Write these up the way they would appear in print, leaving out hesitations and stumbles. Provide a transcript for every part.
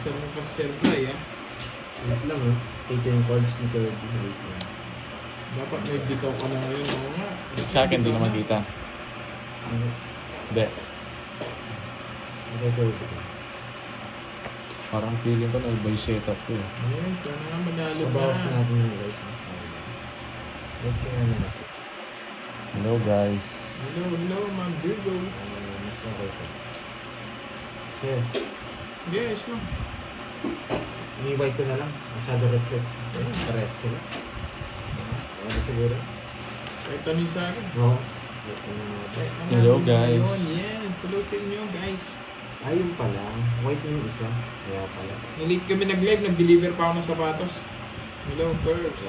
Saan mo pa supply ah? Wait lang ha. Ito yung cards ni Kirby. Wait lang. Dapat may bitaw ka na ngayon. Oo nga. Sa akin, di na makita. Ano? Hindi. Ito Kirby ko. Parang feeling ko na iba yung setup ko eh. Yes, sana nga manalo ba? Pabawas natin yung guys. Wait kaya na natin. Hello guys. Hello, Ma'am Virgo. Mas okay ko. Sir, Yes, no. ini-white ko na lang. Masyado reflect. Pares sila. Ano siguro? Kahit tanong sa akin. Oo. Kahit ano Hello, natin guys. ngayon. Yes, hello sa inyo guys. Ayun pala. White yung isa. Kaya pala. Nilate kami nag-live, nag-deliver pa ako ng sapatos. Hello, Curbs.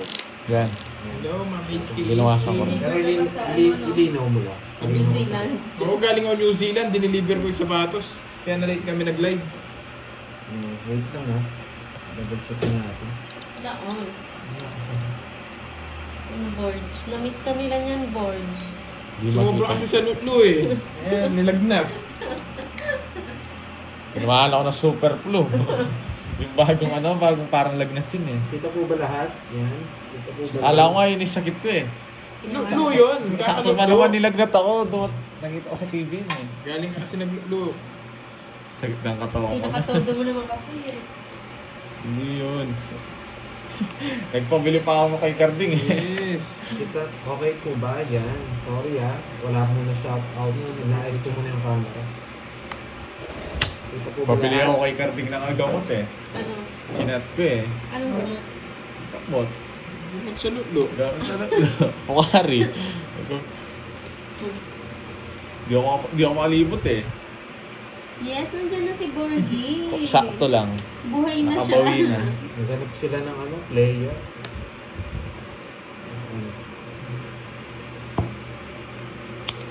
Yan. Hello, Ma'am HK. Binawasan ko rin. Pero Deliver pa sa ano, no? ilinaw mo lang. New Zealand. Oo, galing ako New Zealand, diniliver ko yung sapatos. Kaya na-late kami nag-live. Wait lang ha. Double check natin. Laon. Yung boards. Na-miss ka nila niyan, boards. Di Sumobra makita. kasi sa nutlo eh. Ayan, nilagnat. Tinamaan ako ng super flu. Yung bagong parang lagnat yun eh. Kita po ba lahat? Yan. Kita po ba Alam ko nga yun yung sakit ko eh. Nutlo yun. Sakto pa naman nilagnat ako. Nakita ko sa TV yun eh. Galing ka kasi nag-nutlo. Sakit ng katawan ko. Pinakatodo mo naman kasi eh. Hindi yun. Nagpabili pa ako kay Carding eh. Yes. Kita, okay po ba? Yan. Sorry ha. Wala mo na shout out. Inaayos ko muna yung camera. Kita po ba Pabili lahat? ako kay Carding ng gamot eh. Ano? Chinat ko eh. Anong gamot? Gamot. Bukod sa nutlo. Gamot sa Pukari. Di ako makalibot eh. Yes, nandiyan na si Gorgie. Sakto lang. Buhay na Nakabawi siya. na. Naghanap sila ng ano, player.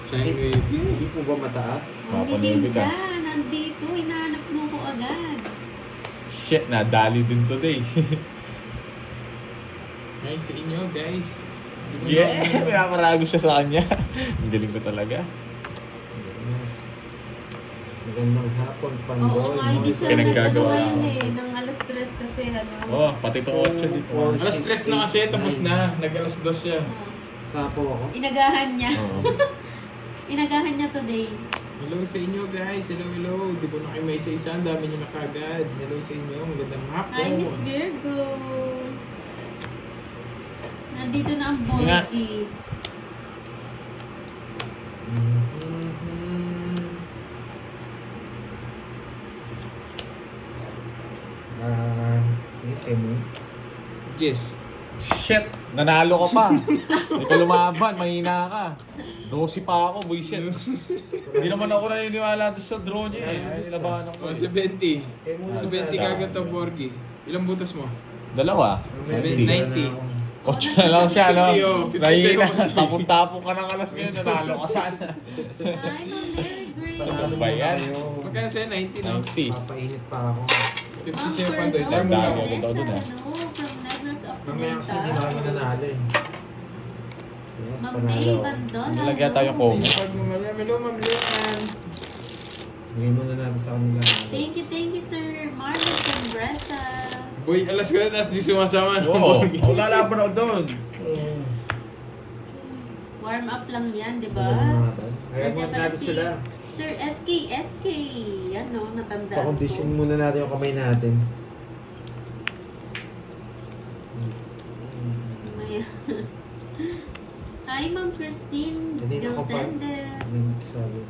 Shine wavy. Hindi po ba mataas? Ang Papanubi dilim ka. ka. Nandito. Hinahanap mo ko agad. Shit, nadali din today. Nice sa inyo guys. Hindi mo Yeah! na- Pinaparago siya sa kanya. Ang galing ko talaga. Yes. Magandang hapon, Oo Pandol. nga, hindi siya Pinaggagawa nag-ano ako. ngayon eh. Nang alas 3 kasi ano. Oh, pati itong 8 dito. Alas 3 na kasi, tapos na. Nag-alas 2 siya. Sapo ako. Inagahan niya. Oo. Inagahan niya today. Hello sa inyo guys. Hello, hello. Di ba na kayo may isa-isa? Ang dami niyo na kagad. Hello sa inyo. Magandang hapon. Hi, Miss Virgo. Nandito na ang Sige nga. Borky. Sige, Temo. Yes. Shit! Nanalo ka pa. Hindi ka lumaban, mahina ka. 12 pa ako, boy shit. Hindi naman ako naniniwala doon sa draw niya eh. Ay, nilabanan ko O, eh. 70. Temo, 70 kagad ang Borgi. Ilang butas mo? Dalawa. 90. Kotse na lang siya, no? 50, oh, 50 Nahihina. seconds. Tapong-tapong ka ng alas ngayon, nanalo ka sana. Hi, Ma'am Mary Grace. Ano ba yan? Magkano sa'yo? 90, no? 90. Papainit pa ako. 50 Ang sa'yo pa first doon. zone Dami Dami mo. ako. Vanessa, doon, ah. from Negros Mamaya kasi hindi na kami Occidental. nanalo eh. Yes, Ma'am panalo May ako. Bandol. Nilagyan tayo kong. Pag mo Maria, hello Ma'am Leanne. Bigay muna natin sa kanila. Thank you, Sir Marlon from Bresa. Boy, alas ka na, tapos di sumasama. Oo, oh, lalaban ako doon. Warm up lang yan, di ba? Kaya Nandiyan muna pala natin si sila. Sir SK. Yan no, natandaan Pa-condition ko. muna natin yung kamay natin. Maya. Hi, Ma'am Christine Kanina ko pa. Deltendes. Sabi.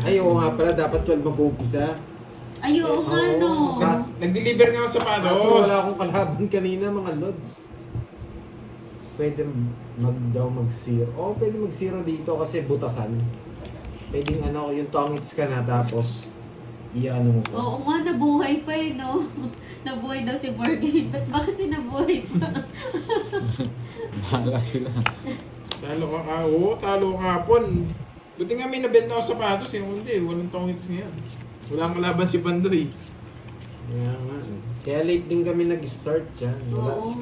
Ay, oo nga pala, dapat 12 mag-uumpisa. Ay, oo nga, no. Nag-deliver nga ako sa Kaso sapatos. wala akong kalaban kanina, mga lods. Pwede mag-zero. Oo, pwede mag-zero dito kasi butasan. Pwedeng ano, yung tongits ka na tapos i-ano mo pa. Oo nga, nabuhay pa eh, no? Nabuhay daw si Borgay. Ba't ba kasi nabuhay pa? Bahala sila. Talo ka ka. Oo, talo ka hapon. Buti nga may nabenta ako sapatos. Yung hindi, walang tongits ngayon. Wala kang kalaban si Pandoy. Kaya nga. Kaya late din kami nag-start dyan. Oo.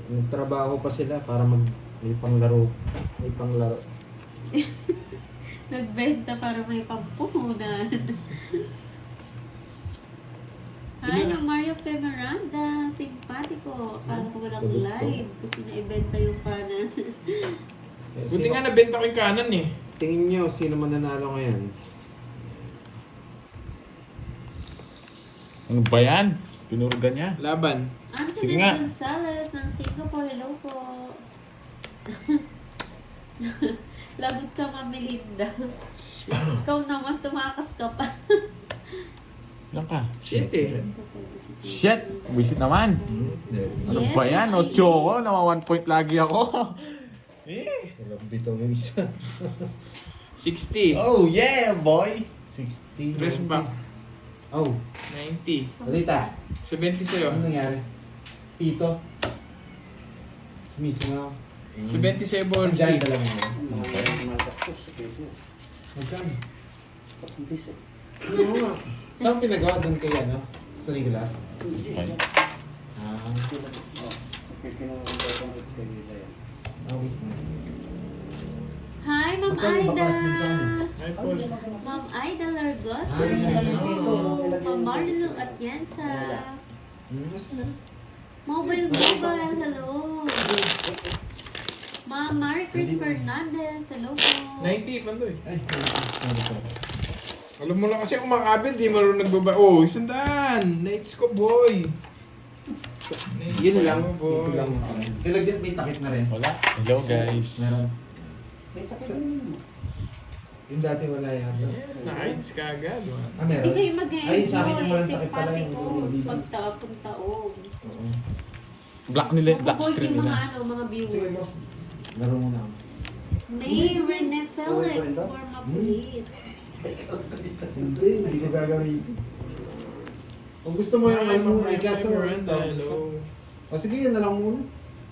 Nagtrabaho pa sila para may panglaro. May panglaro. Nagbenta para may pampuhunan. Hi, Ma'am Mario Femeranda. Simpatiko. Akala ko walang live kasi na-ibenta yung kanan. Buti nga nabenta ko yung kanan eh. Tingin nyo, sino mananalo ngayon? Ano ba yan? Tinurga niya. Laban. Sige Anthony nga. Gonzalez ng Singapore. Hello po. Lagot ka, Mami Linda. Ikaw naman, tumakas ka pa. Ilan ka? Shit eh. Shit! Visit naman. Ano ba yan? 8 ko. Nawa 1 point lagi ako. Eh. Walang bitaw yung isa. 60. Oh yeah, boy! 60. Rest back. Oh, 90. balita. 70 sa'yo. Ano nangyari? Tito? Missing ako. 70 sa'yo, Borgi. Diyan talaga mo. Magkano? Oo nga. Saan pinagawa doon kay ano? Sa regular? Okay. Ah. Wait. Hi, Ma'am Magkano ba Aida. class din sa amin? Ay, Paul. Ma'am Aida Largosa. Ay, Hello. Ma'am Marilu Atienza. Gusto na. Mobile Mobile. Hello. Ma'am Mary Chris Fernandez. Hello po. 90, Pandoy. Ay, sorry. Alam mo lang kasi kung makakabit, di marunong nagbaba. Oh, 100! Nights ko, boy! Yun lang. Nights ko, boy. Ito lang. Ilagyan may takip na rin. Wala. Hello guys. Meron. Yung dati wala yata. Yes, nights ka agad. Ah, meron? Hindi kayo Ay, sa akin yung mag-enjoy. walang takip pala yung Simpaticos. Pagtaong-taong. Oo. Black nila, black Mabuboy screen yung mga nila. ano, mga Sige viewers. mo. Laro muna ako. May Rene Felix for Mapulit. Hindi ko gagamitin. Kung gusto mo yung ano mo, i-class mo. Hello. O sige, yun na lang muna.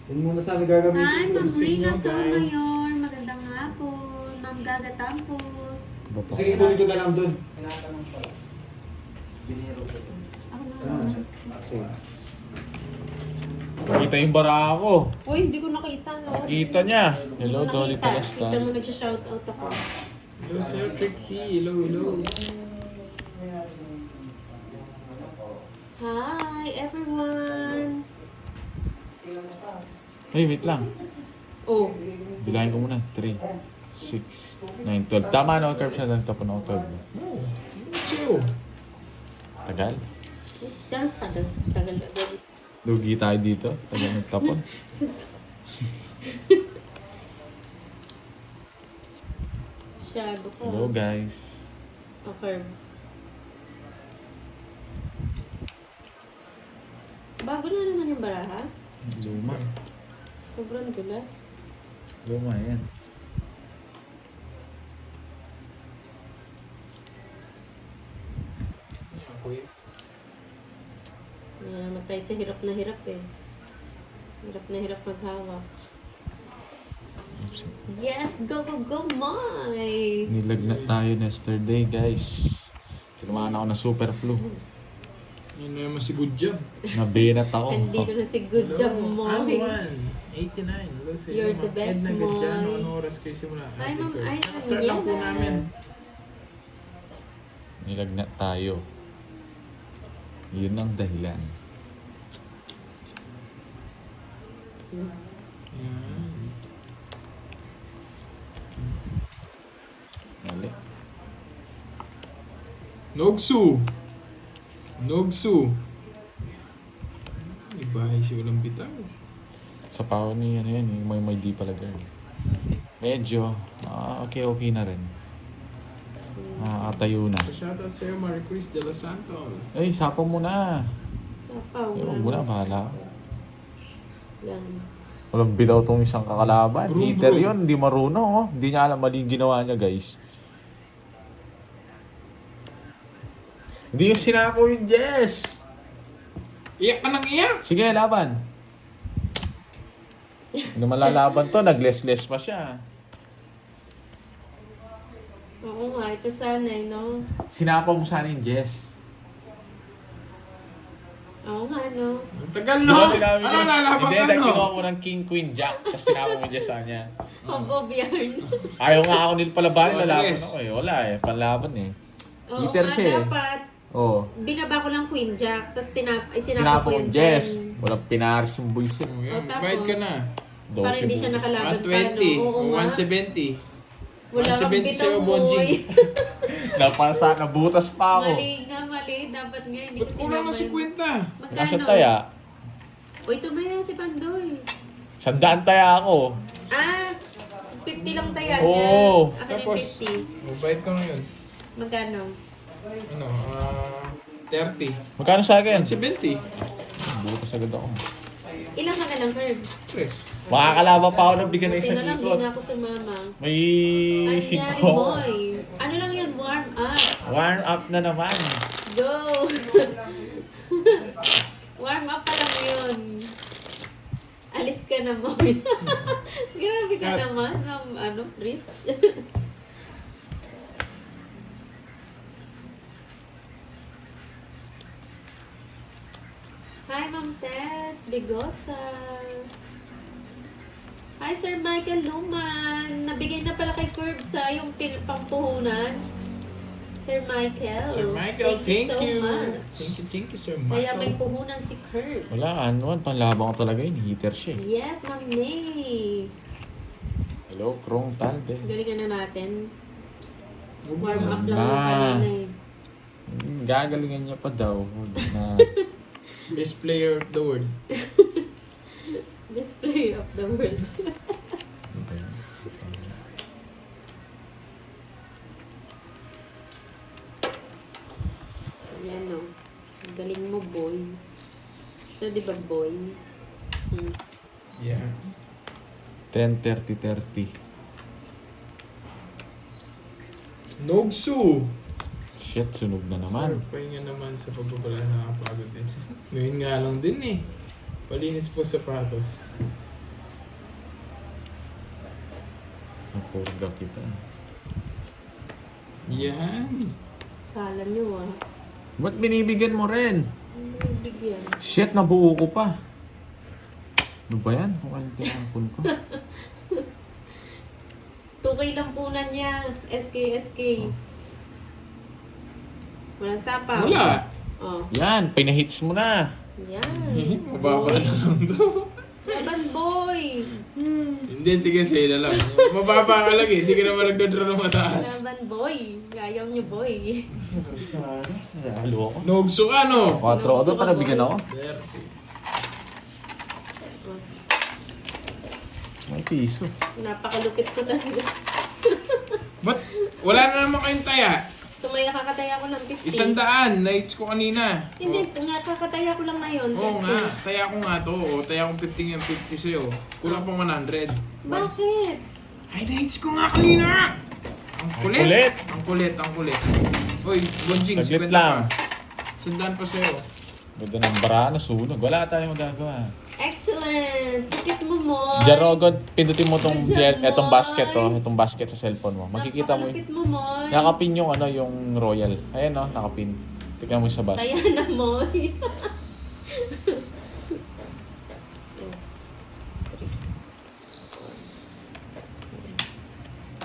Yun muna sana gagamitin. Hi, Ma'am Sa inyo, Rina guys. Somayor. Magandang hapon. Ma'am Gaga Tampos. Sige, tuloy ko na lang doon. Ako na. Sige. Kita yung bara ako. Uy, hindi ko nakita, no? Kita niya. Hello, Hindi ko Dolly nakita. Talastas. Kita mo nagsha-shoutout ako. Hello, Sir Trixie. Hello, hello. Hi, everyone. Hey, wait lang. Oh, Bilangin ko muna. 3, 6, 9, 12. Tama na, curve siya ng tapon ako 12. Oh, chill. Tagal. diyan, tagal. Lugi tayo dito. Tagal ng tapon. Shadow ko. Hello guys. Oh, curves. Bago na naman yung baraha. Luma. Sobrang dulas. Luma yan. Matay sa hirap na hirap eh. Hirap na hirap maghawak. Yes! Go, go, go, Moy! Nilagnat tayo yesterday guys. Tinamaan ako ng super flu. Yun na naman si Good Job. Nabinat ako. Andito na si Good Job, Moy. 89. Hello, sa You're inyo, the Ma'am best, Edna Gadiano. Moy. Anong oras kayo simula? Hi, Ma'am Aiza Start lang po namin. Nilagnat tayo. Yun ang dahilan. Yan. Mali. Nogsu! Nogsu! Ibahay siya walang bitaw. Sa pao ni ano yan, yung may di pala girl. Medyo, okay na rin. Nakakatayo na. Shoutout sa'yo, Marie Chris de los Santos. Ay, sapo mo na. Sapaw. Ay, wag mo na, bahala. Lang. Walang bitaw tong isang kakalaban. Bro, Hitter bro. yun, hindi marunong. Oh. Hindi niya alam mali yung ginawa niya, guys. Hindi yung sinapo yung Jess. Iyak ka nang iyak! Sige, laban. Hindi malalaban to, nag-less-less pa siya. Oo nga, ito sana eh, no? Sinapo mo sana yung Jess. Oo nga, no? Ang tagal Di no? ba sinabi Ano niya? lalaban Hindi, ka no? nagkinuha mo ng King, Queen, Jack. Tapos sinapo mo yung Jess sa kanya. Obo, Bjorn. Ayaw nga ako nila palabanin, Oh, lalaban yes. ako eh. Wala eh, panlaban eh. Oo Hitter nga, siya eh. dapat. Oh. Binaba ko lang Queen Jack, tapos sinapa ko Tinapon yung yung Jess. 10. Walang pinaris yung buisit. Oh, yan. tapos, Bayad ka na. Para hindi siya nakalaban pa, no? 120 Oo o nga. 170. Wala kang 170 sa'yo, bitang Bonjing. boy. Napasa, nabutas pa ako. Mali. Dapat nga, hindi Ba't ko kulang na sinaman. 50? Kasya Magkano? taya. Uy, tumaya si Pandoy. 100 taya ako. Ah, 50 lang taya niya. Oo. Akin Tapos, yung 50. oh, bayad ka ngayon. Magkano? Ano, 30. Magkano sa akin? 170. Butas agad ako. Ilan ka na lang, Herb? Tres. Makakalaban pa ako ng bigyan ng Buti isang na lang, di ikot. na ako sumama. May Ano 5 nangyari, ako. boy? Ano lang yun? Warm up. Warm up na naman. Go! Warm up pa lang yun. Alis ka na, boy. Grabe ka Cut. naman, Rich. Hi, Ma'am Tess Bigosa. Hi, Sir Michael Luman. Nabigay na pala kay Curbs yung pampuhunan. Sir Michael. Sir Michael, thank you. much. Thank you, Sir Kaya may Michael. puhunan si Curbs. Wala, ano, panlaban ko talaga yun. Heater siya eh. Yes, Ma'am May. Hello, Krong Talde. Galingan na natin. Huwag Warm na. up lang yung kanina eh. Gagalingan niya pa daw. Na, Best player of the world. Display of the world. Ayan o. Ang galing mo, boy. Ito, di ba, boy? Hmm. Yeah. 10-30-30. Nogsu! Shit, sunog na naman. Sir, pahinga naman sa pagbabala na nakapagod din. Ngayon nga lang din eh. Palinis po sapatos. Napurga kita. Yan. Kala nyo ah. Ba't binibigyan mo rin? Ano bigyan? Shit, nabuo ko pa. Ano ba yan? Kung anong tinapon ko? 2K lang punan niya. SK. Walang sapaw. Wala. Oh. Yan, pinahits mo na. Yan. Mababa na lang to. Laban, boy. Hindi, sige, sa'yo na lang. Mababa ka lang eh. Hindi ka naman nagdadraw ng mataas. Laban, boy. Ayaw niyo, boy. Halo ako. Nogsu ka, no? 4 ako doon, para bigyan ako. 30. May piso. Napakalupit ko talaga. Ba't wala na naman kayong taya? Tumaya kakataya ko lang 50. 100, na-hits ko kanina. Hindi, nga kakataya ko lang ngayon. Oo 50. nga, taya ko nga to. O, taya ko 50 ngayon, 50 sa'yo. Kulang pang 100. Bakit? Ay, na-hits ko nga kanina! Ang kulit! kulit. Ang kulit, ang kulit. Uy, Bonjing, Saglit 50 lang. pa. Sandaan pa sa'yo. Ganda ng bara na sunog. Wala tayong magagawa. Excellent! Sikit mo mo. Jarogod, pindutin mo tong Good job, etong Moy. basket itong basket sa cellphone mo. Makikita mo Napakalupit mo, Moy. nakapin yung ano, yung royal. Ayan no, nakapin. Tignan mo yung sa basket. Kaya na, Moy.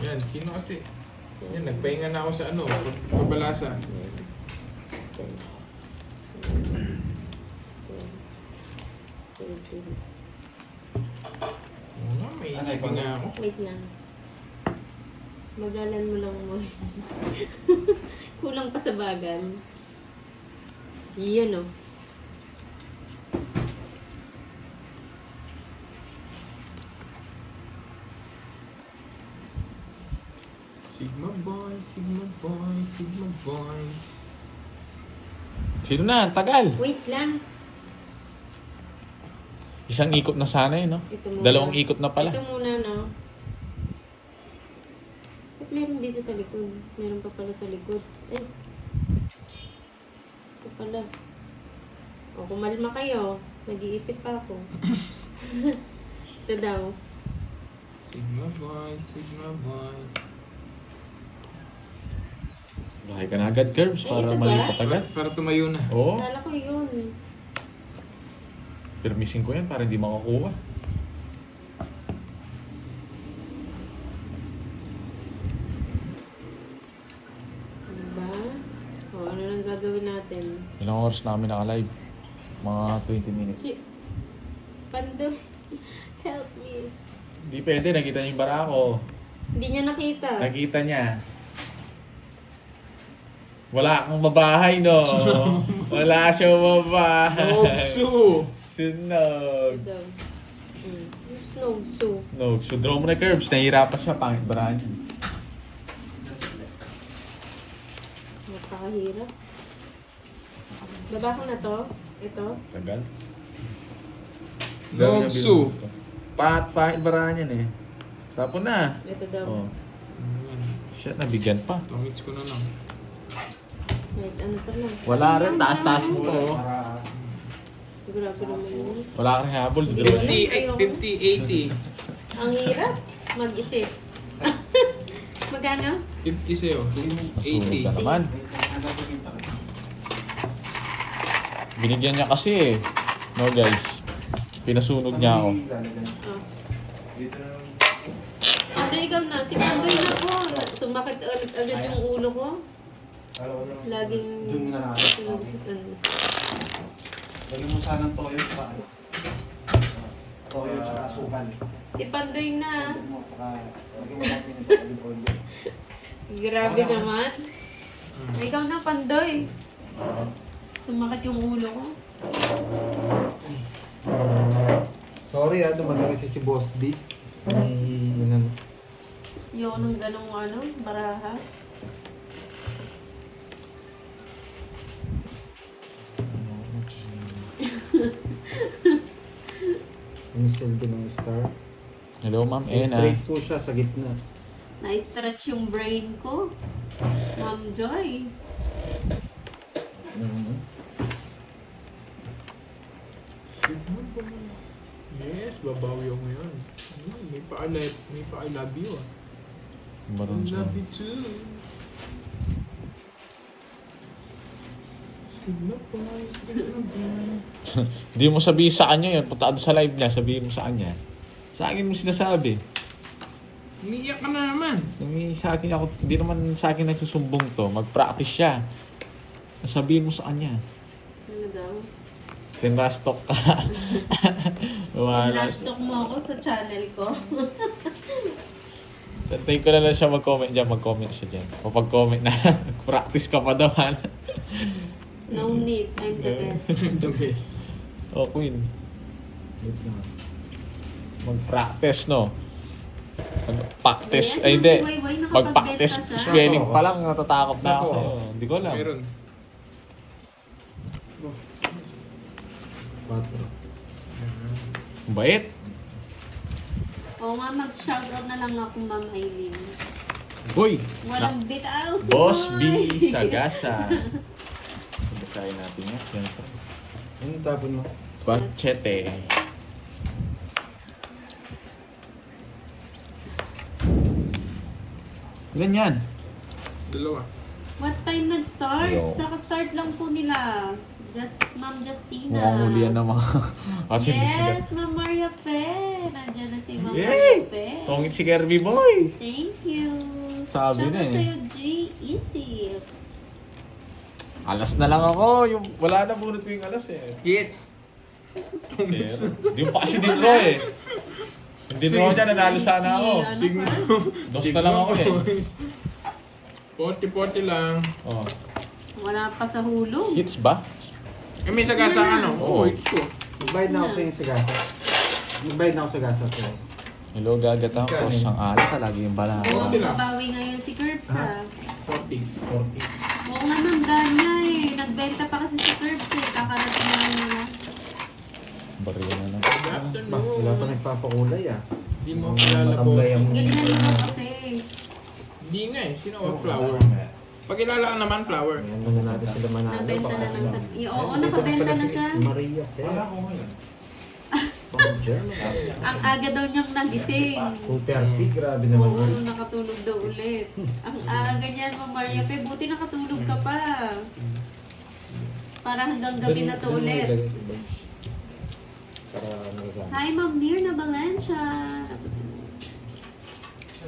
Yan, sino kasi? Yan, nagpahinga na ako sa ano, pagbabalasa. Oo nga, may isipin nga ako. Wait lang. Bagalan mo lang, Moy. Kulang pa sa bagan. Yan, oh. Sigma boys, Sigma boys, Sigma boys. Sino na? Tagal. Wait lang. Isang ikot na sana yun, no? Ito muna. Dalawang ikot na pala. Ito muna, no? Ba't meron dito sa likod? Meron pa pala sa likod. Ay. Ito pala. O, kumalma kayo. Nag-iisip pa ako. Ito daw. Sigma boys, Sigma boys. Bahay ka na agad, Curbs, Ay, para ito ba? malipat agad. Para tumayo na. Oo. Kala ko yun. Permisin ko yan para hindi makakuha. Ano ba? O, ano nang gagawin natin? Ilang oras namin naka-live? Mga 20 minutes. Si Pandoy, help me. Hindi pwede, nakita niya yung bara ko. Hindi niya nakita. Nakita niya. Wala kang mabahay, no? Wala siya mabahay. Nogsu! Sinog. Daw. Snog so. No, so draw mo na curves. Nahihirapan siya, pangit baraan niya. Napakahirap. Baba ko na to. Ito. Tagal. Nogsu! Pangit baraan yan eh. Tapon na. Ito daw. Oh. Shit, nabigyan pa. Tongits ko na lang. Wait, ano pa lang? Wala rin, taas-taas mo to. Para Grabe naman yun. Wala ka rin habol. Draw niya. 50, 80. Ang hirap. Mag-isip. Magkano? 50 sa'yo. Sunog ka 80. naman. Binigyan niya kasi eh. No guys. Pinasunog niya ako. Oh. Pandoy, ikaw na. Si Pandoy na po. Sumakit agad yung ulo ko. Laging... Doon mo na natin. sinusutan. Lagyan mo sana ng toyo sa toyo sa asukal. Si Pandoy na. Lagyan mo natin yung toyo. Grabe naman. Ikaw na, Pandoy. Sumakit yung ulo ko. Sorry dumating kasi si Boss D. Yung nung ganong baraha. Initial din ng star. Hello ma'am, Straight po siya sa gitna. Na-stretch yung brain ko. Ma'am Joy. Yes, babawi ako ngayon. May pa I love you ah. Baron I siya. love you too. Sigma pa, sigma pa. Hindi mo sabihin sa kanya yun. Punta ka sa live niya, sabihin mo sa kanya. Sa akin mo sinasabi. Umiiyak ka na naman. Sa akin ako, hindi naman sa akin nagsusumbong to. Mag-practice siya. Sabihin mo sa kanya. Ano daw? Tinrastok ka. Wala. Hashtag mo ako sa channel ko. Tantayin ko na lang siya mag-comment dyan. Mag-comment siya dyan. Kapag-comment na, practice ka pa daw. No need. I'm the best. The best. Oh, Queen. Wait lang. Mag-practice, no? Mag-practice. Yes, Ay, hindi. Way, Mag-practice nakapag-best na siya. spelling pa lang. Natatakot na ako Ako. sa'yo. Hindi ko alam. Meron. 4. Bait. Oo nga, mag-shoutout na lang ako, Ma'am Aileen. Boy! Walang bitaw si Boss Boy. B. Sagasa. Sabasahin natin yan. Siyempre. Anong tapon mo? Bachete. Ilan yan? Dalawa. What time nag-start? Yo. Naka-start lang po nila. Ma'am Justina. Mukhang huli yan ng mga ating Yes, Ma'am Maria Fe. Nandiyan na si Ma'am Yay! Maria Fe. Tongit si Kirby Boy. Thank you. Sabi na Shoutout eh. sa'yo, G-Easy. Alas na lang ako. Yung, wala na bunot ko yung alas eh. Hits. Zero. Di mo pa kasi dinro eh. Yung dinro niya, nanalo sana ako. Sigma. Dos na lang ako eh. 40-40 lang. Oh. Wala pa sa hulog. Hits ba? Eh, may sagasa ano? Oo. Oo, it's ko. Magbayad na ako sa yung sagasa. Magbayad na ako sa gasa ko. Hello, gagat ako. Kanin. Sang alak ka lagi yung bala. Oo, Konti lang. babawi ngayon si Curbs ha. 40. Oo nga ma'am, ganya eh. Nagbenta pa kasi si Curbs eh. Kakarating na nila. Baril na lang. Good Wala pa afternoon. nagpapakulay Hindi mo kilala po. Matablay ang- Galingan mo kasi. Hindi nga eh. Sino ang flower? Pag kilala ka naman, flower. Ayan muna natin sila manalo. Nabenta na lang sa... Oo, Dito nakabenta pala na si siya. Maria Fer. From Germany. Ang aga daw niyang nagising. 2:30, grabe naman. Oo, nakatulog daw ulit. Ang aga niyan, Ma'am Maria Pe. Buti nakatulog ka pa. Para hanggang gabi na to Dun- dun mo ulit. ilagay sa bench. Para nagagana. Hi, Ma'am Mirna Valencia.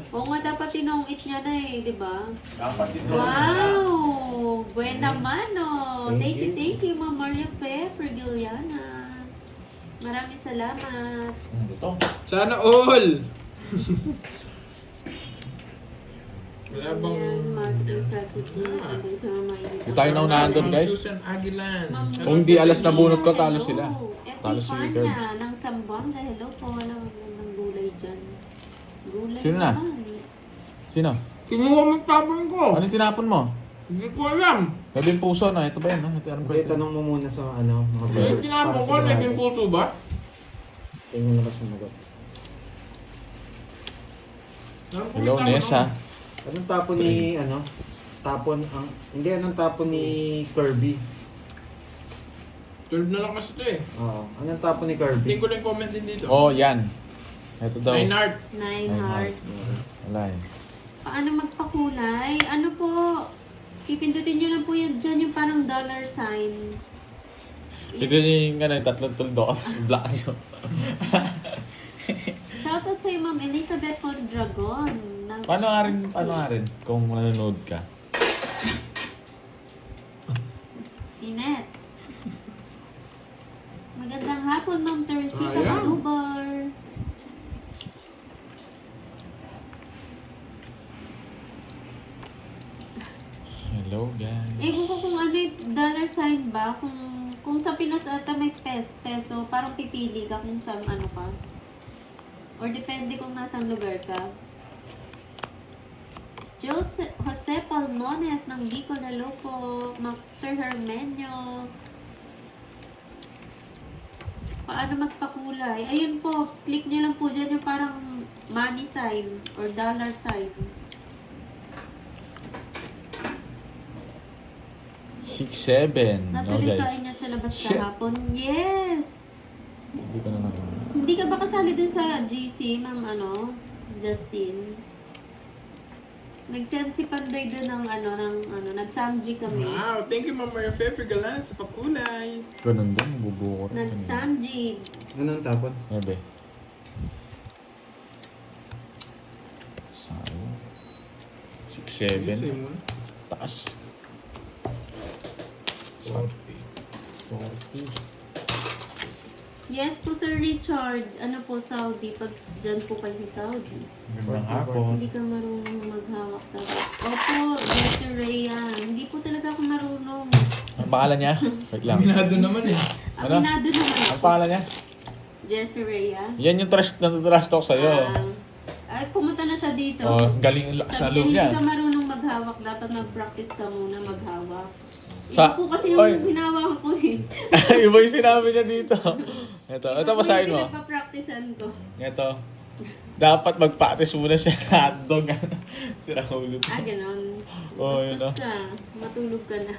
Oo nga, dapat tinongit niya na eh, di ba? Dapat ito. Wow! Buena mano! Thank Thank you, Ma'am Maria Pe, Pergiliana. Maraming salamat. Ito. Sana all! Wala bang... Ayan, Martin Sassity. Sabi sa mga mainit. Di tayo naunahan doon, guys. Susan Aguilan. Ma'am Kung di alas na bunot ko, talo hello. sila. Talo si Epifania Curbs. ng Sambanga. Hello po. Walang magandang gulay dyan. Gulay Sino na? naman. Sino? Kinuha mo yung tapon ko. Ano yung tinapon mo? Hindi ko alam. Sabi yung puso na. Ito ba yan? Ito yung Okay, tanong mo muna sa ano, mga Yung viewers. tinapon para ko, sigurado. naging puto ba? Tingnan na ka sumagot. Hello, Nessa. Anong tapon ni, ano? Tapon ang... Hindi, anong tapon ni Kirby? 12 na lang kasi ito eh. Oo. Anong tapon ni Tingin Kirby? ko lang yung comment din dito. Oh, yan. Ito daw. 9 heart. Nine Nine heart. Wala eh. Paano magpakulay? Ano po? Pipindutin nyo lang po yan dyan yung parang dollar sign. Ito yung ano, tatlong tuldo. Black yun. Shoutout sa'yo, Ma'am Elizabeth Mondragon. ng Paano nga rin kung nanonood ka? Inet. Magandang hapon, Ma'am Teresita Ayan. Madubar. Hello, guys. Kung ano yung dollar sign ba? Kung sa Pinas ata may peso, parang pipili ka kung saan ano ka. Or depende kung nasang lugar ka. Jose Palmones ng Bicol, hello po. Sir Hermenio. Paano magpakulay? Ayun po, click nyo lang po dyan yung parang money sign or dollar sign. 6-7. No, Natuloy guys. kain niya sa labas Shit. kahapon. Yes! Hindi ko na lang. Hindi ka ba kasali dun sa GC, Ma'am Justin? Nag-send si Pandoy dun ng nag-samji kami. Wow, thank you Ma'am Maria Fefe Galan sa pakulay. Ganun din, bubuo ko rin. Nag-samji. Anong tapon? Ebe. Sayang. 6-7. Sa'yo mo. Taas. 40. Yes po, Sir Richard. Ano po, Saudi? Pag dyan po kayo sa Saudi. Gandang hapon. Hindi ka marunong maghawak talaga. Opo, Dr. Rhea. Hindi po talaga ako marunong. Ang pangalan niya? Wait lang. Minado naman eh. Ano? Aminado naman Ang ako. pangalan niya? Jessie Rhea. Yan yung trash talk sa'yo. Ay, pumunta na siya dito. Oh, galing yung lakas na Sabi loob niya, niya. hindi ka marunong maghawak. Dapat mag-practice ka muna maghawak. Sa- Iba po kasi yung Oy. hinawakan ko eh. Iba yung sinabi niya dito. Ito basahin mo. Pinagpa-practicean ko. Ito. Dapat mag-practice muna siya hotdog. Si Raul. Ganon. Oh, yun Bastos na. ka. Matulog ka na.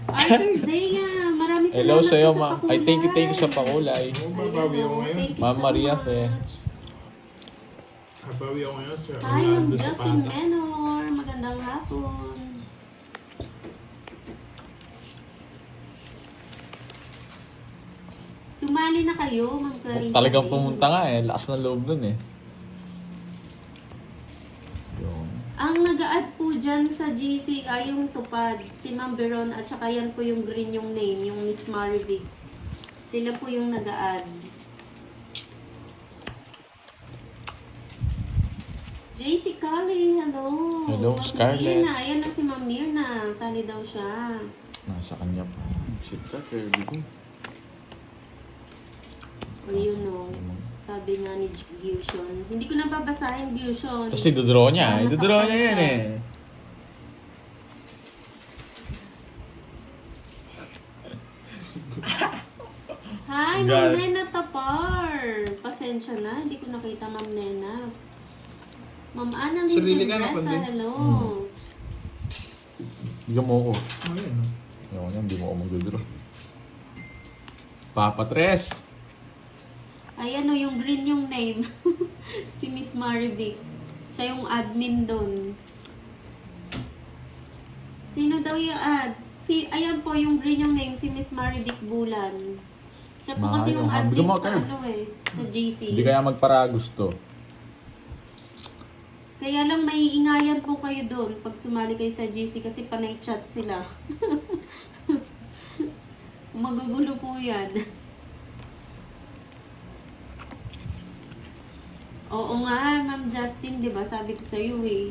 Arthur Zea, maraming salamat Hello sa'yo, po sa ma'am. pakulay. Ay, thank you sa pakulay. Oo, babawi ako ngayon. Thank you Ma'am so Maria, much. Fe. Babawi ako ngayon sa Hi, Ma'am Orlando Justin Zapata. Menor. Magandang hapon. Sumali na kayo, Ma'am Clarissa. Talagang pumunta nga eh. Lakas na loob nun eh. Yun. Ang nag-a-add po dyan sa GC ay yung Tupad, si Ma'am Veron, at saka yan po yung green yung name, yung Miss Marvic. Sila po yung nag-a-add. JC Kali, hello. Hello, Ma'am Scarlett. Mirna, ayan na si Ma'am Mirna. Sali daw siya. Nasa kanya pa. Shit ka, Kirby ko. O yun o. Sabi nga ni Gyushon. Hindi ko na babasahin, Gyushon. Tapos idodraw niya. Masaktan Idodraw niya yan siya. eh. Hi, God. Ma'am Nena Tapar. Pasensya na, hindi ko nakita Ma'am Nena. Ma'am Ana Sarili ka na, Mendoza, kundi. hello. Bigyan mo ako. Oh, yun. Ayaw niya, hindi mo ako magdodraw. Papa Tres. Ayan o, yung green yung name. Si Miss Marvic. Siya yung admin doon. Sino daw yung ad? Ayan po, yung green yung name, si Miss Marvic Bulan. Siya po kasi yung Maayos. admin Bigyan mo, sa Kerb. sa GC. Hindi kaya magpara gusto. Kaya lang maiingayan po kayo doon pag sumali kayo sa GC kasi panay chat sila. Magugulo po yan. Oo nga, Ma'am Justin, di ba? Sabi ko sa'yo eh.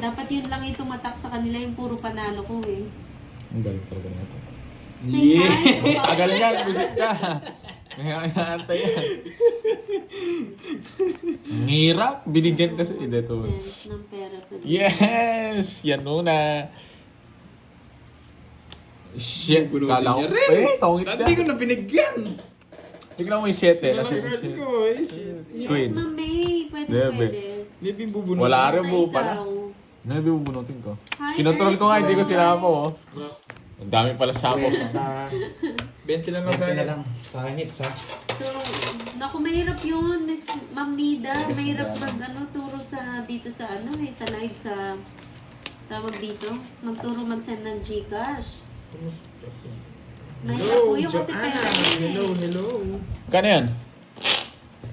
Dapat yun lang yung tumatak sa kanila, yung puro panalo ko eh. Ang galing talaga natin. Say hi to Tagal yan, busit ka. May yan. Ang hirap, binigyan kasi. Hindi, ito. Sense ng pera sa Yes! Yan muna. Shit, Gugulo kala ko. din niya rin. Eh, tongit siya. Hindi ko na binigyan. Tignan mo yung 7. Sila lang cards ko eh. Shit. Yes, Queen. Ma'am May. Pwede, Debe. pwede. Hindi bubunod. Wala Basta rin mo pala. ikaw. Ano yung bubunutin ko? Hi, Kinontrol ko nga, hindi ko Ernest. sinapo. Oh. No. Ang dami pala sapos. 20 lang lang sa 20 na akin. lang. Sa hits ha. So, naku, mahirap yun, Miss Ma'am Nida. Mahirap turo sa, dito sa sa live sa, tawag dito, magturo mag-send ng Gcash. Mahirap po yun kasi Joanna. pera yun eh. Hello. Kano yan?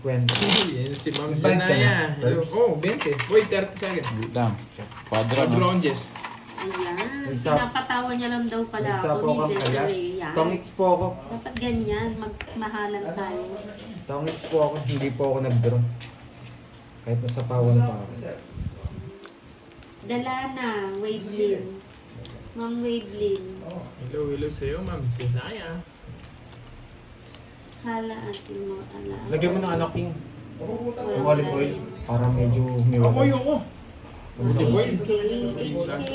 20. Yan si Ma'am 20 Zanaya. na. Hello. Oh, 20. Uy, 30 sa akin. Wait lang. Quadro, no? Quadronges. Ayan. Isa- Pinapatawa niya lang daw pala Isa ako po ni kang kalas. Desiree. Yan. Tongits po ako. Dapat ganyan, magmahalan tayo. Tongits po ako. Hindi po ako nag-draw. Kahit nasa pawan pa ako. Dalana, Wadelin. Ma'am Wadelin. Hello sa'yo, Ma'am Zanaya. Hala atin mo, ala. Lagyan mo ng anak king. Yung olive oil. Para medyo Ako humiwalay. yung ko. Olive oil. HK. HK.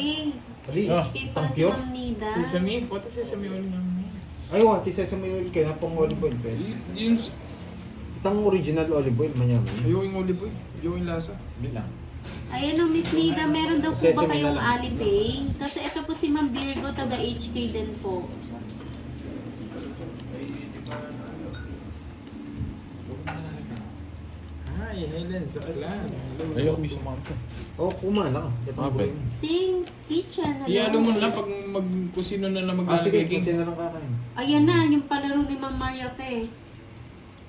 Ali, HK pala si pure. Ma'am Nida. Sesame. Pati sesame oil nga. Ay, wati sesame oil kaya na pang olive oil. Pwede. Yung Itang original olive oil, manyaman. yung olive oil. Yung lasa. Wait lang. Ayan o, Miss Nida, meron daw po ba Sesame kayong na lang. Alipay? Kasi ito po si Ma'am Virgo, taga HK din po. Hi, Helen Zaklan. Hello. Ayoko may sumama to. Oh, kumana ka. Itong Okay. buhay. Sing's Kitchen. hello. Iano mo na pag kung sino na lang Ah, sige, maglalagay. kasi na lang kakain. Ayan na, yung palaro ni Ma'am Maria Fe.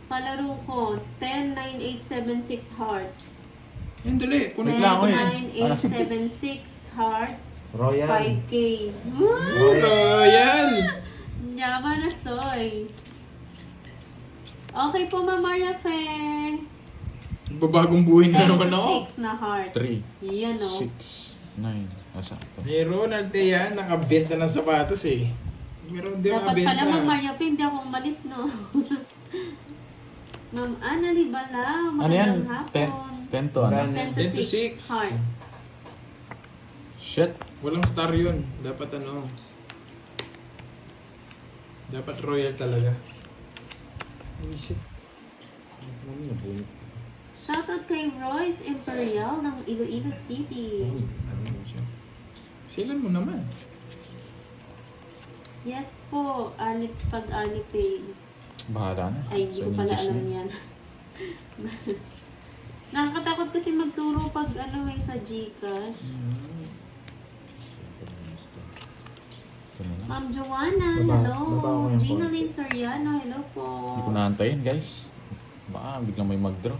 Palaro ko, 109876 heart. Yan, dali. Kunin Wait mo lang, ito. oy. 9876 heart. Royal. 5K. Royal! Yaman na soy. Okay po, Ma'am Maria Fe. Babagong buhay na 10 naman to ako. 6 na heart. 3, Yan o. 6, 9. Asa ito? Hey, Ronald yan. Nakabenta ng sapatos eh. Meron din Dapat nakabenta. pala, Ma'am Maria Fe, hindi ako umalis, no? Ma'am Ana Libala, Ano yan? magandang hapon. 10 to ano? 10 to 10 to 6 6. heart. Shit. Walang star yun. Dapat dapat royal talaga. Holy shit. Mami, nabunit. Shoutout kay Royce Imperial ng Iloilo City. Silan mo naman. Yes po, pag-Alipay. Bahala na. Ay, hindi Sa ko pala ninjas alam na. yan. Nakakatakot kasi magturo pag sa Gcash. Ito na lang. Ma'am Joanna, Baba- hello. baba ko yung Gina phone. Lynn Soriano, hello po. Hindi ko naantayin guys. Baka biglang may mag-draw.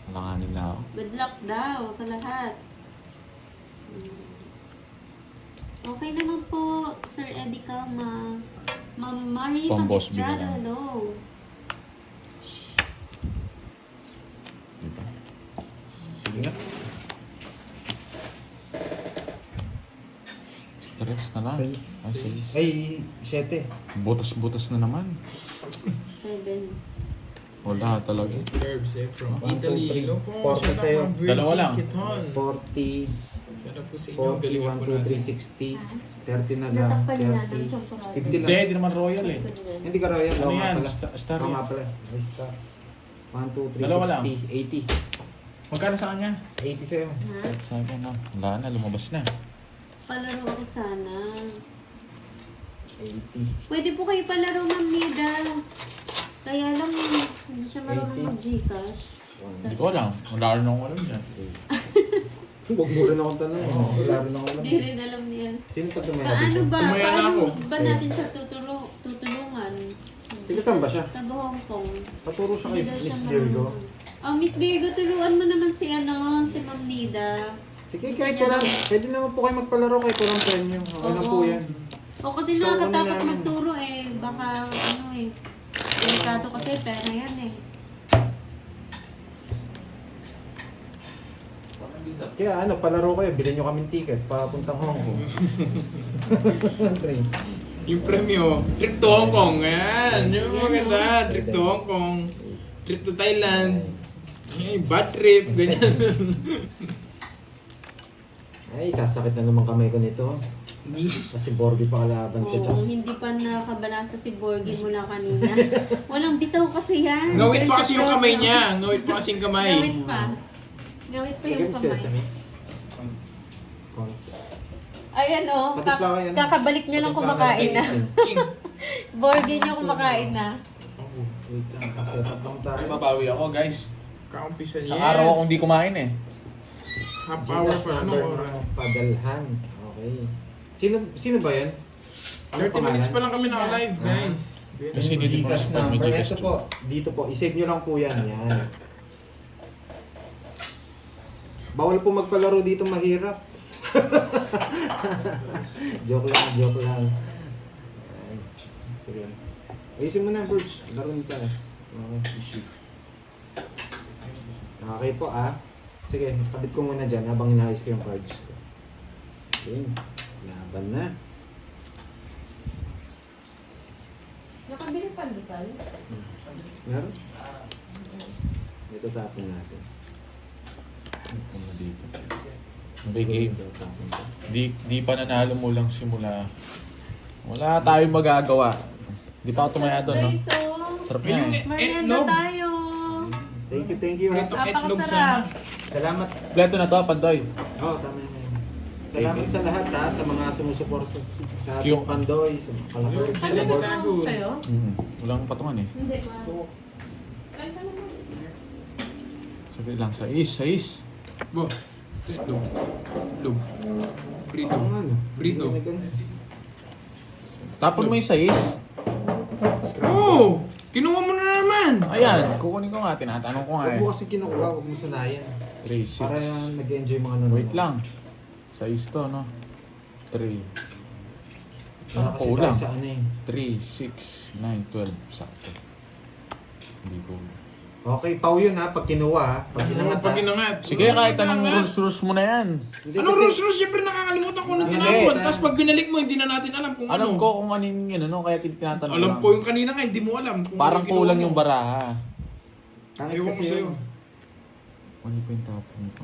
Alanganin na ako. Good luck daw sa lahat. Okay naman po, Sir Eddie Calma. Ma'am Marie Pamboss Magistrado, bigla. hello. Diba? Sige nga. Stress na lang. 6. Ay, 6. Ay, 7. Butas-butas na naman. 7. Wala talaga. Herbs eh, from 1, 2, Italy. 3. Hello po. Porta Shout out sa'yo. Ma'am Virgie Dalawa lang. Kiton. 40, Shout out po sa inyo. 40, Galingan 1, po 2, natin. 3, 60. 30 na lang. Natakpan niya ng 30. chocolate. 50 Hindi, lang. di naman royal eh. Hindi ka royal. Ano Oo nga yan? pala. Star Oo yan. nga pala. Ay, star. 1, 2, 3, Dalawa lang. 60. 80. Magkano sa kanya? 80 sa'yo. Ha? Sa akin na. Wala na, lumabas na. Palaro ako sana. 80. Pwede po kayo palaro, Ma'am Nida. Kaya lang, hindi siya marunong 80. mag-Gcash. Hindi ko alam. Wala rin akong alam dyan. Huwag mo rin akong tanong. Wala rin ako alam. Hindi rin alam niya. Sino pa tumaya Paano dito? ba? Tumaya na Paano ako. ba natin siya tutulungan? Tiga saan ba siya? Taga Hong Kong. Paturo siya kay Hindi daw Miss siya Virgo. marunong. Oh, Miss Virgo, turuan mo naman si Ma'am Nida. Sige, Gusto kahit niya walang, lang. pwede naman po kayo magpalaro kahit walang premyo. Okay lang po Oo. yan. O kasi So, nakakatakot ano namin? magturo eh. Baka delikado kasi pera yan eh. Kaya palaro kayo, bilhin nyo kaming ticket, papuntang Hong Kong. Train. Yung premyo, trip to Hong Kong. Ayan, yung maganda. Trip to Hong Kong. Trip to Thailand. Ay, bad trip. Ganyan. Ay, sasakit na naman kamay ko nito. Kasi Borgie pa kalaban ko. Oo, hindi pa nakabalasa si Borgie mula kanina. Walang bitaw kasi yan. Ngawit pa kasi yung kamay niya. Ngawit pa kasi yung kamay. Ngawit pa. Ngawit pa yung kamay. Ayan o, Patimpla ko yan. kakabalik niya lang kumakain na. Borgie niya kumakain na. Wait lang, kasi tatlong tayo. Ay, mabawi ako guys. Kaumpisa Sa niya. araw akong di kumain eh. Half hour pa. Ano oras? Padalhan. Okay. Sino ba yan? 30 minutes pa lang kami naka-live, guys. Kasi hindi ko Gcash na number. mag-Gcash Ito po, dito po. I-save nyo lang po yan. Yan. Bawal po magpalaro dito, mahirap. Joke lang, joke lang. Ay, sige. Ayusin mo na, Burge. Laro nito. Okay. Okay po, Sige, kabit ko muna dyan habang inaayos ko yung cards ko. Okay. Laban na. Nakabili pa Luzal? Meron? Ito sa atin natin. Ano dito? Big game. Di pa nanalo mo lang simula. Wala tayong magagawa. Di pa ako tumaya doon, no? Guys, so, Sarap niya eh. merienda Etlog. tayo. Thank you. Prito etlog Napakasarap. sana. Salamat. Kompleto na to, Pandoy. Tama yun. Salamat sa lahat sa mga sumusuporta sa ating Yung- Pandoy, sa mga kalahor. Yung- Ano ba Sagol. sa'yo? Walang patungan eh. Hindi, ma. Kanta naman. Sabi lang, sais. Bo. Lug. Lug. Brito. Ang ano? Brito. Tapon mo yung sais. Oh! Kinuha mo na naman! Ayan, kukunin ko nga, tinatanong ko nga Huwag eh. mo kasi kinukuha, huwag mo sanayan. 3, Para 6. nag-enjoy mga nanonood. Wait lang. Sais to, no? 3. Kaya kasi Kulang. tayo sa ano eh. 3, 6, 9, 12. Sakto. Hindi ko. Okay, pau yun pag kinuha Pag kinangat Pag inangat. Sige, kahit anong rules mo na yan. Hindi Ano kasi- rules? Siyempre nakakalimutan ko nung Hindi. tinapon. Tapos pag binalik mo, hindi na natin alam kung Alam ano. ko kung ano yung kaya tinatanong Alam lang. ko yung kanina nga, hindi mo alam. Kung Parang ano kulang kinuha yung mo. baraha. Pangit Ewan ko kasi sa'yo. yun. Ano pa yung tapon ko?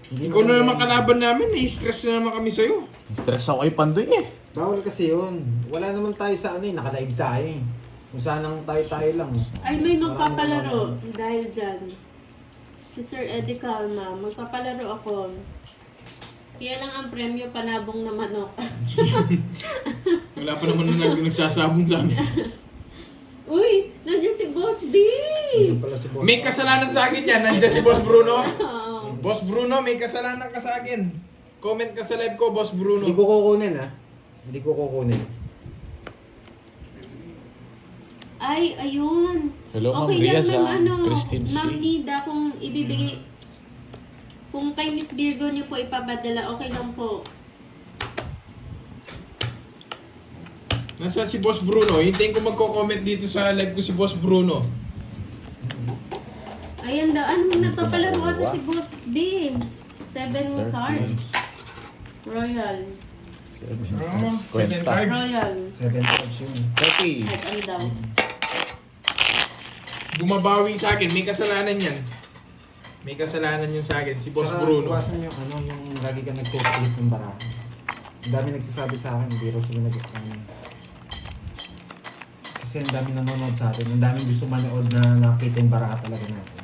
Hindi Ikaw na maganda naman yun. kalaban namin, stress na naman kami sa'yo. Stress ako kay Pandoy eh. Bawal kasi yun. Wala naman tayo sa ano eh, naka-live tayo eh. Kung saan ang tayo lang. Ay, may magpapalaro dahil dyan. Si Sir Eddie Calma, magpapalaro ako. Kaya lang ang premyo panabong na manok. Wala pa naman na nagsasabong sa amin. Uy, nandiyan si Boss B! Yun pala si Boss. May kasalanan sa akin yan. Nandiyan si Boss Bruno. Oo. Boss Bruno, may kasalanan ka sa akin. Comment ka sa live ko, Boss Bruno. Hindi ko kukunin Hindi ko kukunin. Ay, ayun. Hello, Ma'am Okay Riaz, lang, Christine C. Ma'am Nida, kung ibibigay, kung kay Miss Virgo niyo po ipapadala, okay lang po. Nasa si Boss Bruno. Hintayin ko magko-comment dito sa live ko si Boss Bruno. Ayan daw, ano nagpapalaro ata si Boss B? 7 cards. Royal. 7 Kwenta. cards. Royal. 7 times yun. 30. At ano daw? Bumabawi sa akin. May kasalanan yan. May kasalanan yan sa akin. Si Boss Saka Bruno. iwasan yung yung lagi ka nagkukulit ng baraha. Ang dami nagsasabi sa akin, hindi raw sila kasi ang dami nanonood sa atin. Ang dami gusto manood na nakita yung baraha talaga natin.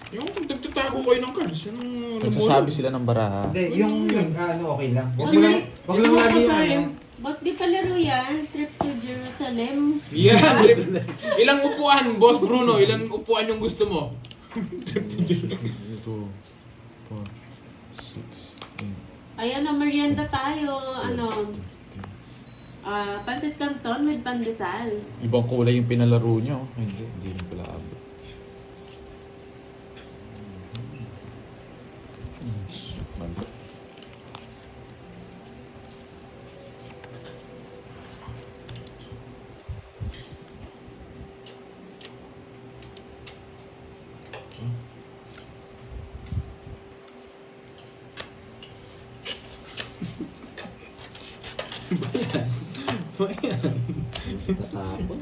Yung nagtatago kayo ng cards. Anong Nagsasabi sila ng baraha. Hindi, yung okay lang. Wag Hindi. mo lang, wag lang lagi yung basahin. Boss B palaro yan, trip to Jerusalem. Yan. Ilang upuan, Boss Bruno? Ilang upuan yung gusto mo? 2, 4, 6, 8. Ayan na, merienda tayo. Pancit Canton with pandesal. Ibang kulay yung pinalaro nyo. Hindi rin pala abot. Tatapon.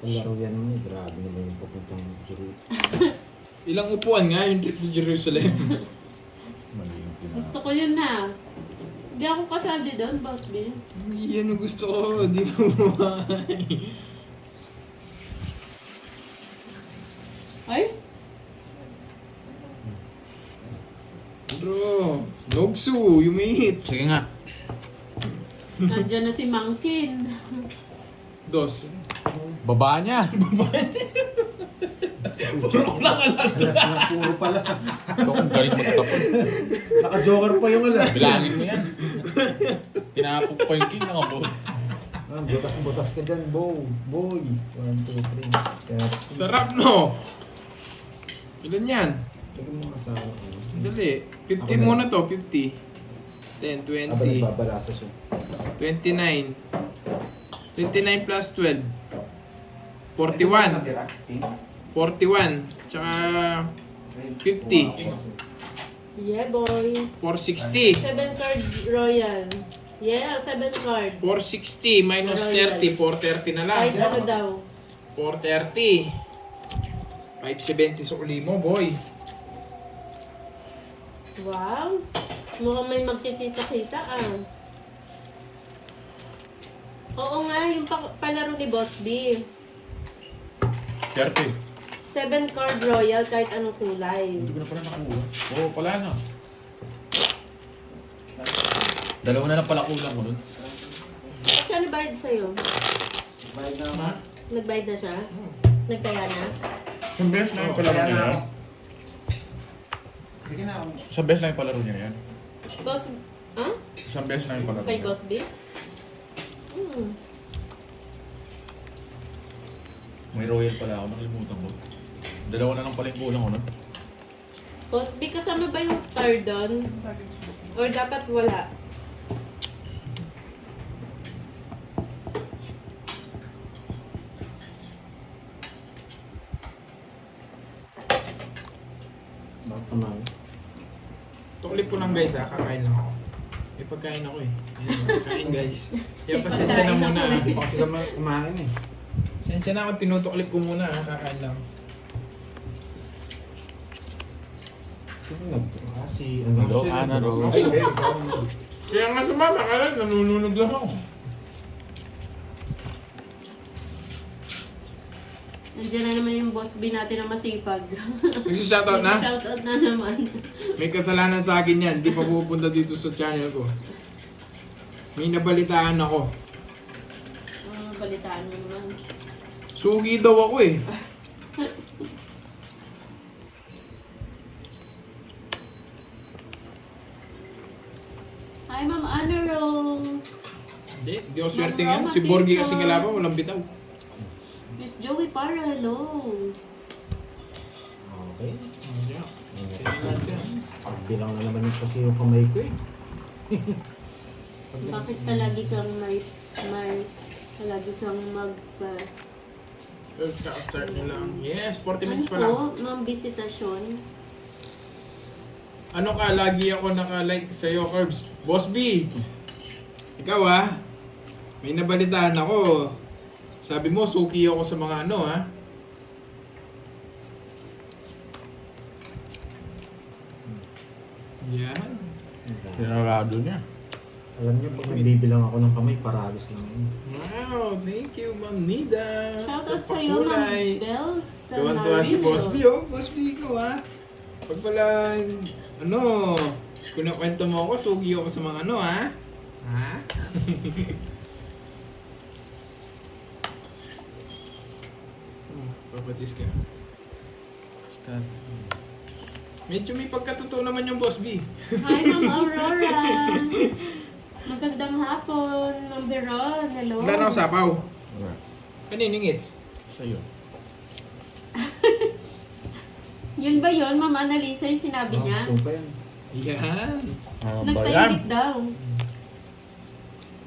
Ang laro yan mo, grabe naman yung papuntang Jerusalem. Ilang upuan nga yung trip to Jerusalem. Mali yung pinaka. Gusto ko yun na. Hindi ako kasali doon, Boss B. Hindi yan ang gusto ko. Di mo buhay. Ay? Bro, Nogsu, you mate. Sige nga. Nandiyan na si Mangkin. Dos. Baba niya. Puro lang alas. Alas na puro pala. Ito kung galing magtapon. Naka-joker pa yung alas. Bilangin mo yan. Tinapok pa yung king ng abot. Butas-butas ka dyan, boy. 1, 2, 3. Kaya, Sarap no. Ilan yan? lagyan mo kasama. Dali. 50 Ako na. muna to, 50. 10, 20. Aba, nagbabalasa siya. 29. 29 plus 12. 41. 41. Tsaka 50. Yeah, boy. 460. 7 card royal. Yeah, 7 card. 460 minus 30. 430 na lang. Kahit ano daw. 430. 570 sa uli mo, boy. Wow. Mukhang may magkikita-kita ah. Oo nga, yung palaro ni Boss B. 30. 7 card royal kahit anong kulay. Hindi ko na pala nakakuha. Oo, pala na. Dalawa na lang pala kulang ko nun. Kasi ano bayad sa'yo? Bayad na Ha? Nagbayad na siya? Nagkaya na? Yung best na yung palaro niya yan. Sige na. Sa best na yung palaro niya yan. Boss, ha? Isang beses na yung palaro Kay niya. Boss B? May royal pala ako, nakalimutan ko. Dalawa na lang pala yung kulang ko nun. Boss B, kasama ba yung star doon? Or dapat wala? Bakit naman? Tuklip ko lang guys ha, kakain lang ako. May pagkain ako eh. Ayun, kain guys. Kaya pasensya na muna. Hindi pa kasi kami kumain eh. Pasensya na ako, tinutuklip ko muna ha, kakain lang. Sino nag-draw? Si ano? Hello, Sino Ana nag-draw? Rose. Ay, hindi. ikaw. Kaya nga sumama ka lang, nanununog lang ako. Nandiyan na naman yung Boss B natin na masipag. Nagsi-shoutout na? Shoutout na naman. May kasalanan sa akin yan, di pa pupunta dito sa channel ko. May nabalitaan ako. Balitaan mo naman. Sugi daw ako eh. Hi, Ma'am Ana Rose. Di ako swerte ngayon. Si Borgie kasi kalaban, walang bitaw. Miss Joey para, hello. Okay. Yeah. Tingnan siya. Pagbilang na naman kasi yung kamay ko eh. Bakit palagi kang may palagi kang First start mo lang. Yes, 40 minutes pa ano lang. po, Ma'am Visitasyon? Ano ka, lagi ako naka-like sa'yo, Curbs. Boss B, ikaw ah, may nabalitaan ako. Sabi mo, suki ako sa mga ano ha. Yan. Pinarado niya. Alam niyo, pag nagbibilang ako ng kamay, paralis lang yun. Wow, thank you, Ma'am Nida. Shoutout Sa sa'yo, Ma'am pakulay. Bells. Tuwan-tuwa si Boss B, oh. Boss B, ikaw ah. Pag pala, ano, kung nakwento mo ako, sugi ako sa mga ano ha. Ha? Papatis ka. Stand. Medyo may pagkatotoo naman yung Boss B. Hi, Ma'am Aurora. Magandang hapon, Ma'am Veron. Hello. Wala na ako sapaw. Alright. Kaninong it's? Sa'yo. Yun ba yun, Ma'am Annalisa, yung sinabi niya? Supa yan. Yan. Nagpainit daw.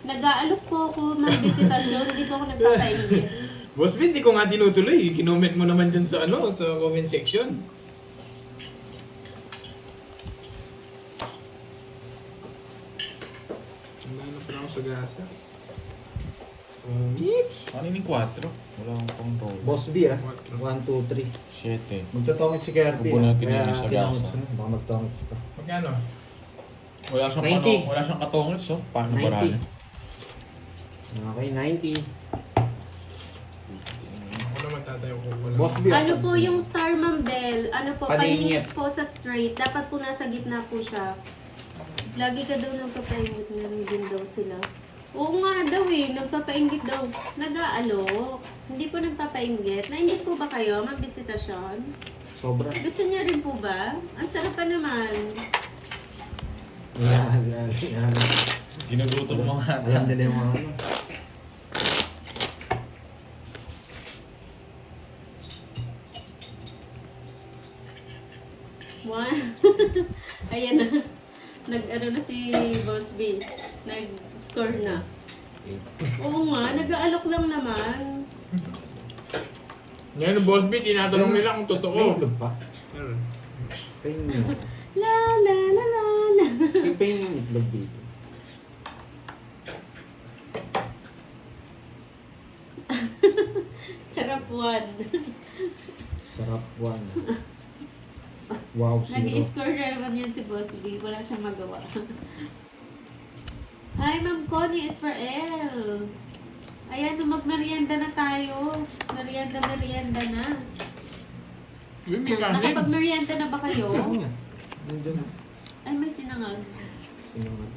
Nag-aalok po ako ng visitasyon, hindi po ako nagpapainit. Boss B, hindi ko nga tinutuloy. Kinoment mo naman dyan sa ano, sa comment section. Wala akong sagasa. Mix! Ano yung 4? Wala akong pang roll. Boss B 1, 2, 3. 7. Magtotongit si KRP. Huwag natin Kaya yung isa tinongit gasa. ko na. Baka magtongit pa. Magkano? Wala siyang 90. wala siyang katungits, oh. Paano 90. paraan? Okay, 90. Ako naman tatayo ko. Wala. Boss B. Ano po yung Star Mambel? Ano po, Palingit. palingit po sa straight. Dapat po nasa gitna po siya. Lagi ka daw nagpapaingit. Meron din daw sila. Oo nga daw eh, nagpapainggit daw. Nag-aalok. Hindi po nagpapainggit. Nainggit po ba kayo? Magbisitasyon? Sobra. Gusto niya rin po ba? Ang sarap pa naman. Yan. Ginugutom mo nga. Alam nila yung mga ano. Wow. Ayan na. Nag-ano na si Boss B. Nag-score na. Oo nga, nag-aalok lang naman. Ngayon, Boss B, tinatanong nila kung May totoo. itlog pa. Meron. Pain nyo. La la la la la. Skipin yung itlog dito. Sarap one. Sarap one. Wow, zero. Nag-score na naman yan si Boss B. Wala siyang magawa. Hi, Ma'am Connie Israel. Ayan, magmerienda na tayo. Merienda na. Uy, may kanin. Nakapag-merienda na ba kayo? Oo nga. Nandun na. Ay, may sinangag. Sino nga?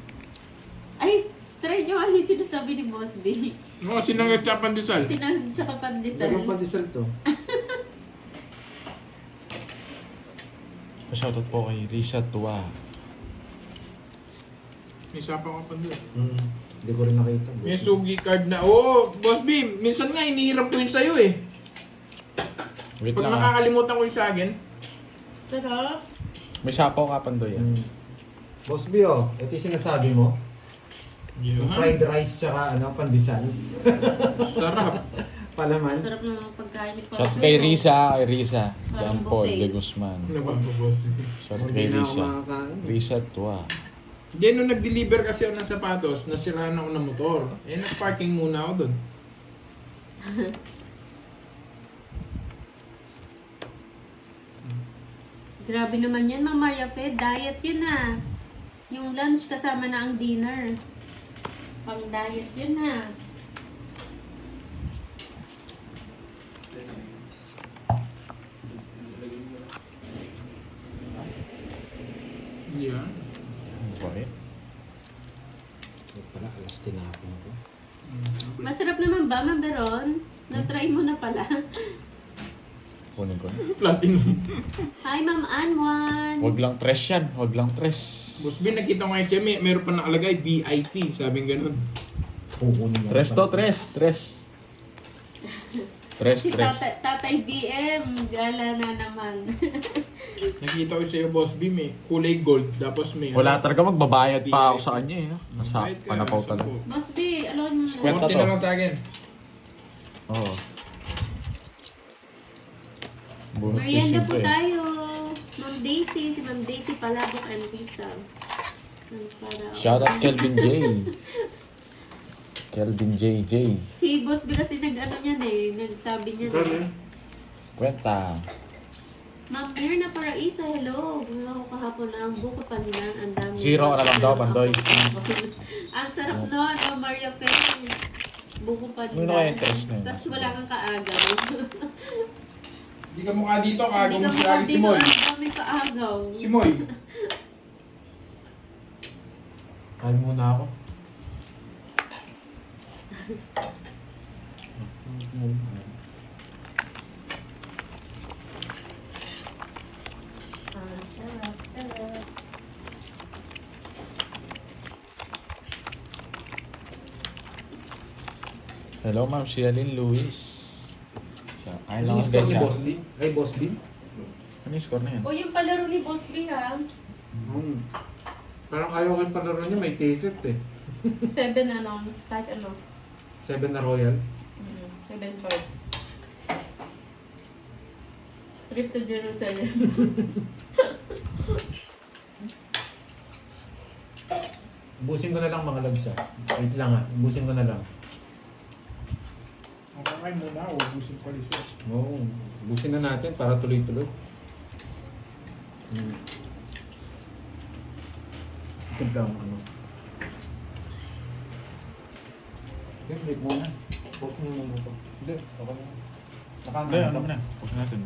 Ay, try nyo nga yung sinasabi ni Boss B. Oo, sinanggat sa pandesal. Sinangag tsaka pandesal. Dagang pandesal to. Pa-shoutout po kay Risa Tua. May sapa ka pandesal. Hindi ko rin nakita. May sugi card na. Oo, Boss B, minsan nga inihiram ko yun sa'yo eh. Wait Pag lang, ah. nakakalimutan ko yung sa akin. Sarap. May sapaw ka pandoy, ah. Boss B, ito yung sinasabi mo. Yung fried rice tsaka pandesal. Sarap. Palaman. Sarap ng mga pagkain ni Shout kay Risa, John Parang Paul buffet. de Guzman. Ano ba po, Boss B? Shout Hindi kay na ako Risa. makakain. Risa Tua. Hindi, nung nag-deliver kasi ako ng sapatos, nasiraan ako ng motor. Eh, nag-parking muna ako doon. Grabe naman yan, Ma'am Maria Fe. Diet yun ah. Yung lunch kasama na ang dinner. Pang diet yun ah. Yeah. Okay. Ito pala, alas tinapon ko. Masarap naman ba, Ma'am Beron? Na-try mo na pala. Kunin ko na. Platinum. Hi, Ma'am Anwan. Wag lang tres yan. Wag lang tres. Boss B, nakita ko ngayon siya, meron pa nakalagay, VIP. Sabing ganun. Kukunin nga Tres pa. to, tres. Tres. Tres, Si tres. Tatay BM. Gala na naman. Nakita ko sa'yo, Boss B, may kulay gold. Tapos may... Wala talaga, magbabayad pa ako VIP. sa kanya eh. Nasa Bayad ka, panapaw talaga. 10. Boss B, alon mo na. Kwenta Konti to. na lang sa akin. Oo. Bunot Merienda isip po eh. tayo. Ma'am Daisy. Si Ma'am Daisy Palabok and Pizza. Para, Shout out Kelvin J. Kelvin JJ. Si Boss B kasi nag-ano niyan eh. Nagsabi niya na. Kwenta. Ma'am Mirna Paraisa, hello. Gusto ko kahapon ang buko panilan. Ang dami. Zero na lang daw, Pandoy. Ang sarap nun, Ma'am Maria Fe. Buko panilan. Ano kaya yung tres na yun? Tapos wala kang kaagaw. Hindi ka mukha dito, kagaw Hindi mo ka si lagi si dito, Moy. ang dami kaagaw. Si Moy. Kain muna ako. Sarap, sarap. Hello ma'am, si Aline Luis. Ay Ano lang yung score ni siya. Boss B? Ay, Boss B? Ano yung score na yan? O yung palaro ni Boss B ha. Parang ayaw kang palaro niya, may ticket eh. 7 ano, kahit ano. 7 na Royal. 7 cards. Trip to Jerusalem. Ubusin ko na lang mga lods Wait lang ubusin ko na lang. Makakain muna, ubusin pa rin siya. Oo, ubusin na natin para tuloy-tuloy. Ito lang Okay, break muna. Pause mo muna ito. Hindi, okay na. Hindi, ano mo na. Pause natin.